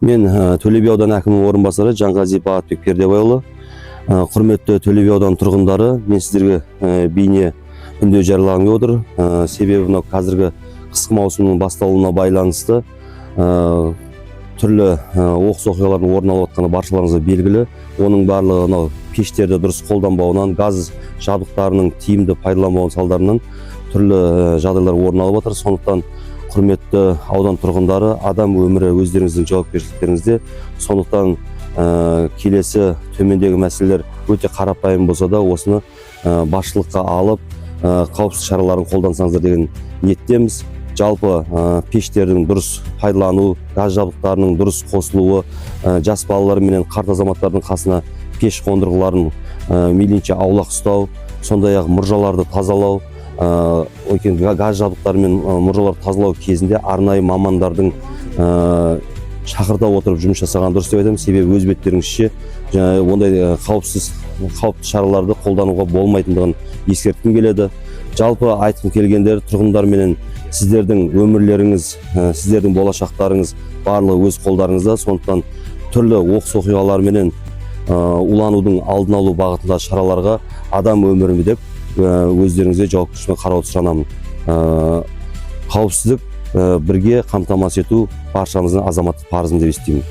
Мен Төле би ауданы әкімінің орынбасары Жанғазиев Бақытбек Пердебайұлы. Құрметті Төле би ауданы тұрғындары, мен сіздерге бейне үндеу жариялағым келіп отыр. Себебі мынау қазіргі қысқы маусымның басталуына байланысты түрлі оқыс оқиғалардың орын алып жатқаны баршаларыңызға белгілі. Оның барлығы мынау пештерді дұрыс қолданбауынан, газ жабдықтарының тиімді пайдаланбауының салдарынан түрлі жағдайлар орын алып жатыр. Сондықтан құрметті аудан тұрғындары, адам өмірі өздеріңіздің жауапкершіліктеріңізде. Сондықтан келесі төмендегі мәселелер өте қарапайым болса да, осыны басшылыққа алып, қауіпсіз шараларын қолдансаңыздар деген ниеттеміз. Жалпы пештердің дұрыс пайдалану, газ жабдықтарының дұрыс қосылуы, жас балалар менен қарт азаматтардың қасына пеш қондырғыларын мейлінше аулақ ұстау, сондай-ақ мұржаларды тазалау, газ жабдықтары мен мұржаларды тазалау кезінде арнайы мамандардың шақырта отырып жұмыс жасаған дұрыс деп айтамын. Себебі өз беттеріңізше ондай қауіпті шараларды қолдануға болмайтындығын ескерткім келеді. Жалпы айтқым келгендер, тұрғындар менен сіздердің өмірлеріңіз, сіздердің болашақтарыңыз барлығы өз қолдарыңызда. Сондықтан түрлі оқыс оқиғалар менен уланудың алдын алу бағытында шараларға адам өмірі деп өздеріңізге жауапкершілікпен қарауды сұранамын. Қауіпсіздік бірге қамтамасыз ету баршамыздың азаматтық парызым деп естимін.